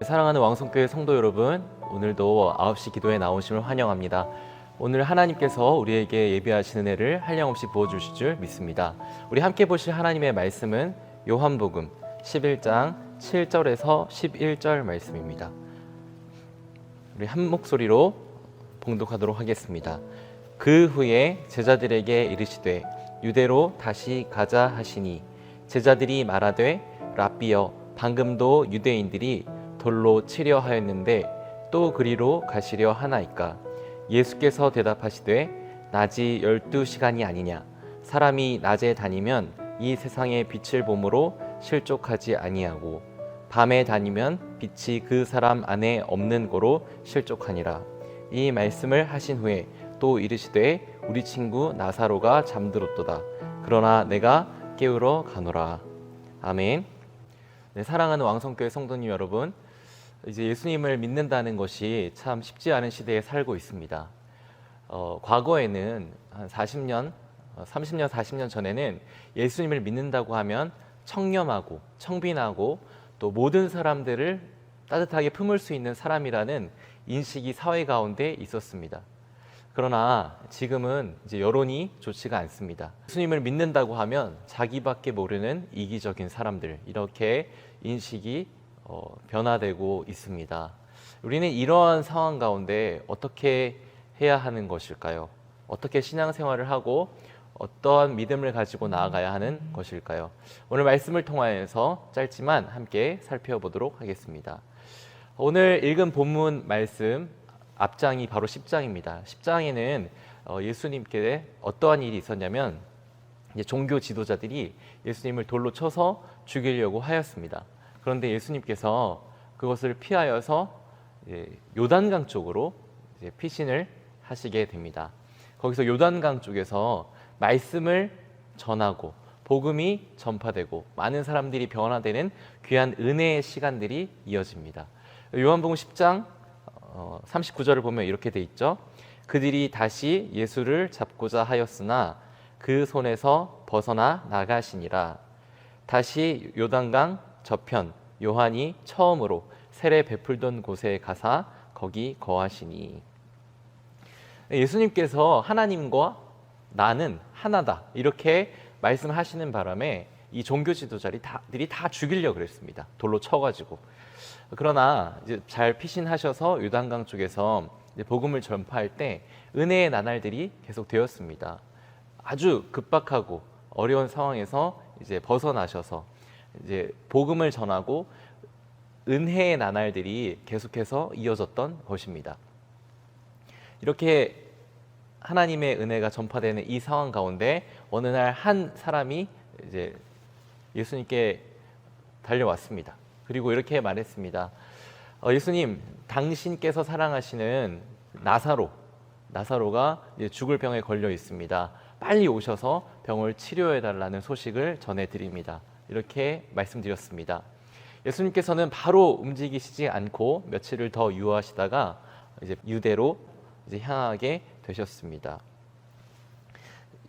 사랑하는 왕성교회 성도 여러분, 오늘도 9시 기도에 나오심을 환영합니다. 오늘 하나님께서 우리에게 예비하신 은혜를 한량없이 부어주실 줄 믿습니다. 우리 함께 보실 하나님의 말씀은 요한복음 11장 7절에서 11절 말씀입니다. 우리 한 목소리로 봉독하도록 하겠습니다. 그 후에 제자들에게 이르시되 유대로 다시 가자 하시니 제자들이 말하되 랍비여 방금도 유대인들이 돌로 치려 하였는데 또 그리로 가시려 하나이까? 예수께서 대답하시되 낮이 12시간이 아니냐? 사람이 낮에 다니면 이 세상의 빛을 보므로 실족하지 아니하고 밤에 다니면 빛이 그 사람 안에 없는 거로 실족하니라. 이 말씀을 하신 후에 또 이르시되 우리 친구 나사로가 잠들었도다. 그러나 내가 깨우러 가노라. 아멘. 네, 사랑하는 왕성교회 성도님 여러분, 이제 예수님을 믿는다는 것이 참 쉽지 않은 시대에 살고 있습니다. 과거에는 한 40년, 40년 전에는 예수님을 믿는다고 하면 청렴하고 청빈하고 또 모든 사람들을 따뜻하게 품을 수 있는 사람이라는 인식이 사회 가운데 있었습니다. 그러나 지금은 이제 여론이 좋지가 않습니다. 예수님을 믿는다고 하면 자기밖에 모르는 이기적인 사람들, 이렇게 인식이 변화되고 있습니다. 우리는 이러한 상황 가운데 어떻게 해야 하는 것일까요? 어떻게 신앙생활을 하고 어떠한 믿음을 가지고 나아가야 하는 것일까요? 오늘 말씀을 통하여서 짧지만 함께 살펴보도록 하겠습니다. 오늘 읽은 본문 말씀 앞장이 바로 10장입니다. 10장에는 예수님께 어떠한 일이 있었냐면 이제 종교 지도자들이 예수님을 돌로 쳐서 죽이려고 하였습니다. 그런데 예수님께서 그것을 피하여서 요단강 쪽으로 피신을 하시게 됩니다. 거기서 요단강 쪽에서 말씀을 전하고 복음이 전파되고 많은 사람들이 변화되는 귀한 은혜의 시간들이 이어집니다. 요한복음 10장 39절을 보면 이렇게 돼 있죠. 그들이 다시 예수를 잡고자 하였으나 그 손에서 벗어나 나가시니라. 다시 요단강 저편 요한이 처음으로 세례 베풀던 곳에 가사 거기 거하시니. 예수님께서 하나님과 나는 하나다 이렇게 말씀하시는 바람에 이 종교 지도자들이 다 죽이려고 그랬습니다. 돌로 쳐가지고. 그러나 이제 잘 피신하셔서 요단강 쪽에서 이제 복음을 전파할 때 은혜의 나날들이 계속 되었습니다. 아주 급박하고 어려운 상황에서 이제 벗어나셔서 이제 복음을 전하고 은혜의 나날들이 계속해서 이어졌던 것입니다. 이렇게 하나님의 은혜가 전파되는 이 상황 가운데 어느 날 한 사람이 이제 예수님께 달려왔습니다. 그리고 이렇게 말했습니다. 예수님, 당신께서 사랑하시는 나사로가 이제 죽을 병에 걸려 있습니다. 빨리 오셔서 병을 치료해 달라는 소식을 전해드립니다. 이렇게 말씀드렸습니다. 예수님께서는 바로 움직이시지 않고 며칠을 더 유하시다가 이제 유대로 이제 향하게 되셨습니다.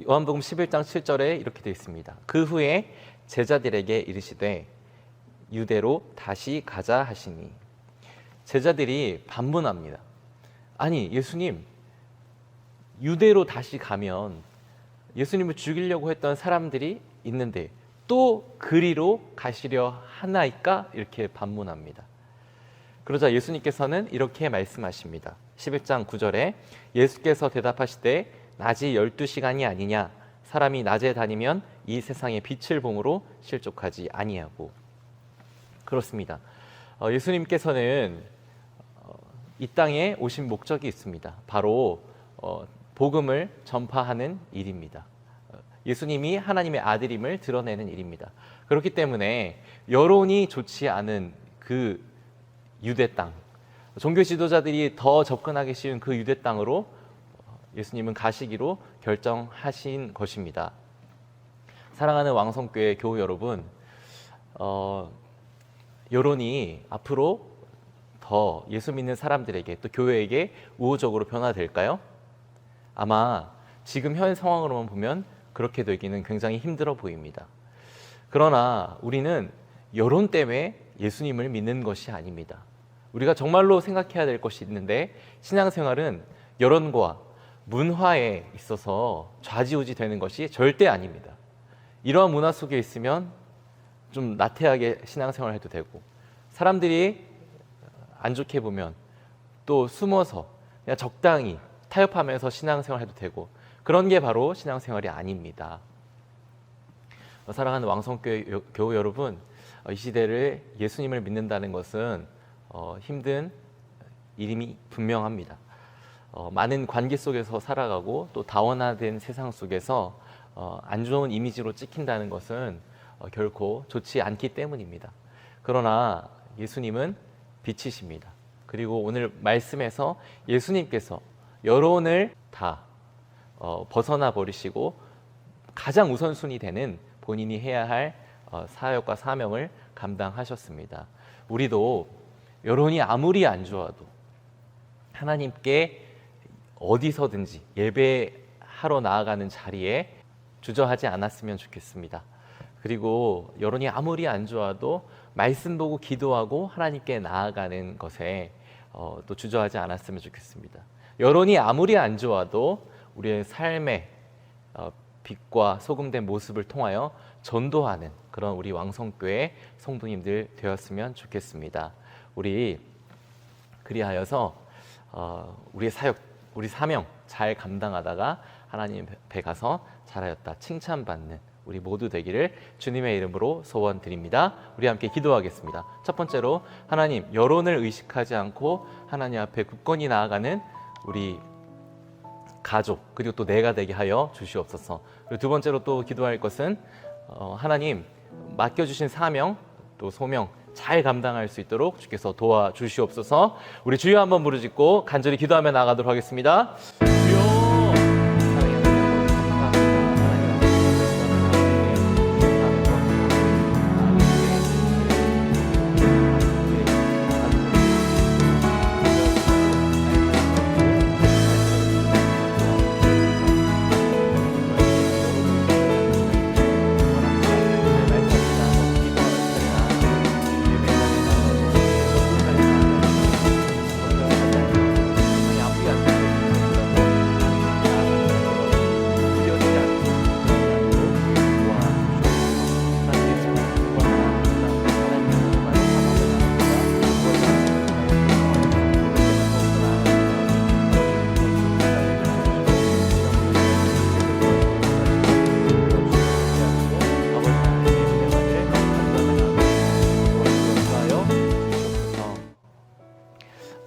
요한복음 11장 7절에 이렇게 되어 있습니다. 그 후에 제자들에게 이르시되 유대로 다시 가자 하시니. 제자들이 반문합니다. 아니 예수님, 유대로 다시 가면 예수님을 죽이려고 했던 사람들이 있는데 또 그리로 가시려 하나이까? 이렇게 반문합니다. 그러자 예수님께서는 이렇게 말씀하십니다. 11장 9절에 예수께서 대답하시되 낮이 12시간이 아니냐? 사람이 낮에 다니면 이 세상의 빛을 보므로 실족하지 아니하고. 그렇습니다. 예수님께서는 이 땅에 오신 목적이 있습니다. 바로 복음을 전파하는 일입니다. 예수님이 하나님의 아들임을 드러내는 일입니다. 그렇기 때문에 여론이 좋지 않은 그 유대 땅, 종교 지도자들이 더 접근하기 쉬운 그 유대 땅으로 예수님은 가시기로 결정하신 것입니다. 사랑하는 왕성교회 교우 여러분, 여론이 앞으로 더 예수 믿는 사람들에게 또 교회에게 우호적으로 변화될까요? 아마 지금 현 상황으로만 보면 그렇게 되기는 굉장히 힘들어 보입니다. 그러나 우리는 여론 때문에 예수님을 믿는 것이 아닙니다. 우리가 정말로 생각해야 될 것이 있는데, 신앙생활은 여론과 문화에 있어서 좌지우지 되는 것이 절대 아닙니다. 이러한 문화 속에 있으면 좀 나태하게 신앙생활을 해도 되고, 사람들이 안 좋게 보면 또 숨어서 그냥 적당히 타협하면서 신앙생활을 해도 되고, 그런 게 바로 신앙생활이 아닙니다. 사랑하는 왕성교회 여러분, 이 시대를 예수님을 믿는다는 것은 힘든 일임이 분명합니다. 많은 관계 속에서 살아가고 또 다원화된 세상 속에서 안 좋은 이미지로 찍힌다는 것은 결코 좋지 않기 때문입니다. 그러나 예수님은 빛이십니다. 그리고 오늘 말씀에서 예수님께서 여론을 다 벗어나 버리시고 가장 우선순위 되는 본인이 해야 할 사역과 사명을 감당하셨습니다. 우리도 여론이 아무리 안 좋아도 하나님께 어디서든지 예배하러 나아가는 자리에 주저하지 않았으면 좋겠습니다. 그리고 여론이 아무리 안 좋아도 말씀 보고 기도하고 하나님께 나아가는 것에 또 주저하지 않았으면 좋겠습니다. 여론이 아무리 안 좋아도 우리의 삶의 빛과 소금된 모습을 통하여 전도하는 그런 우리 왕성교회 성도님들 되었으면 좋겠습니다. 우리 그리하여서 우리의 사역, 우리 사명 잘 감당하다가 하나님 앞에 가서 잘하였다 칭찬받는 우리 모두 되기를 주님의 이름으로 소원드립니다. 우리 함께 기도하겠습니다. 첫 번째로, 하나님, 여론을 의식하지 않고 하나님 앞에 굳건히 나아가는 우리 가족, 그리고 또 내가 되게 하여 주시옵소서. 그리고 두 번째로 또 기도할 것은 하나님, 맡겨주신 사명 또 소명 잘 감당할 수 있도록 주께서 도와주시옵소서. 우리 주여 한번 부르짖고 간절히 기도하며 나아가도록 하겠습니다. 주여.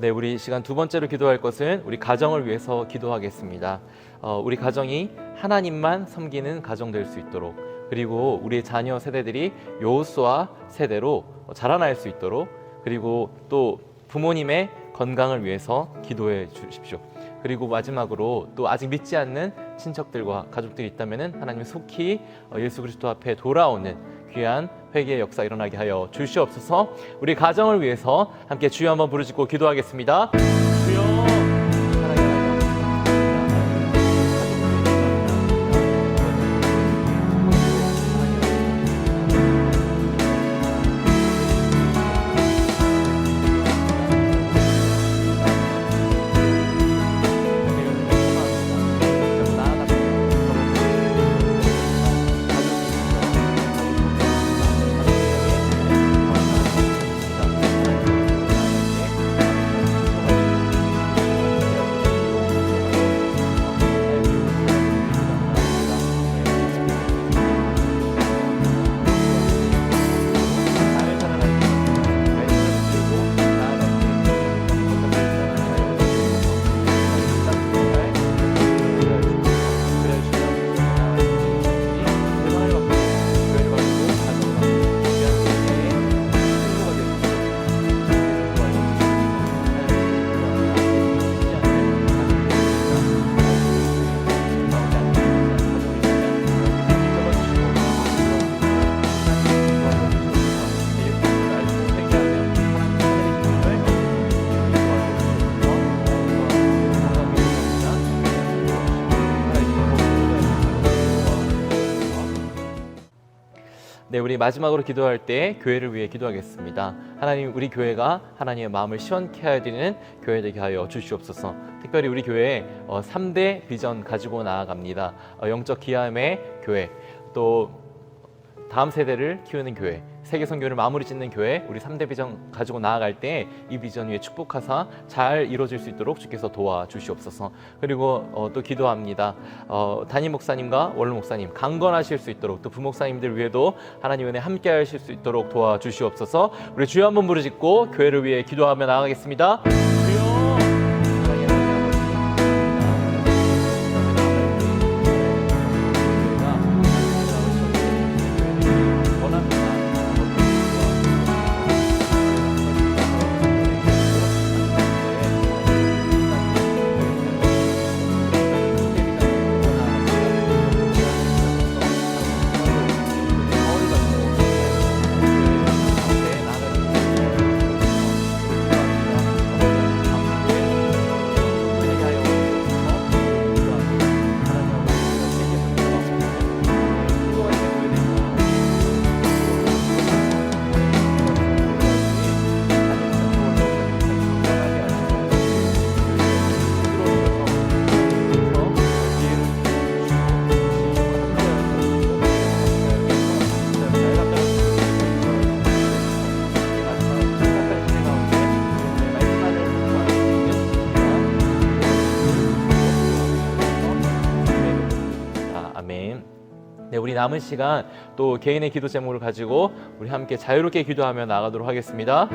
네, 우리 시간 두 번째로 기도할 것은 우리 가정을 위해서 기도하겠습니다. 우리 가정이 하나님만 섬기는 가정 될 수 있도록, 그리고 우리의 자녀 세대들이 여호수아 세대로 자라날 수 있도록, 그리고 또 부모님의 건강을 위해서 기도해 주십시오. 그리고 마지막으로 또 아직 믿지 않는 친척들과 가족들이 있다면 하나님 속히 예수 그리스도 앞에 돌아오는 귀한 회개의 역사 일어나게 하여 주시옵소서. 우리 가정을 위해서 함께 주여 한번 부르짖고 기도하겠습니다. 주여. 네, 우리 마지막으로 기도할 때 교회를 위해 기도하겠습니다. 하나님, 우리 교회가 하나님의 마음을 시원케 하여드리는 교회 되게 하여 주시옵소서. 특별히 우리 교회에 3대 비전 가지고 나아갑니다. 영적 기함의 교회, 또 다음 세대를 키우는 교회, 세계 선교를 마무리 짓는 교회, 우리 3대 비전 가지고 나아갈 때 이 비전 위에 축복하사 잘 이루어질 수 있도록 주께서 도와주시옵소서. 그리고 또 기도합니다. 담임 목사님과 원로 목사님 강건하실 수 있도록, 또 부목사님들 위에도 하나님 은혜 함께 하실 수 있도록 도와주시옵소서. 우리 주여 한번 부르짖고 교회를 위해 기도하며 나아가겠습니다. 주여. 네, 우리 남은 시간 또 개인의 기도 제목을 가지고 우리 함께 자유롭게 기도하며 나가도록 하겠습니다.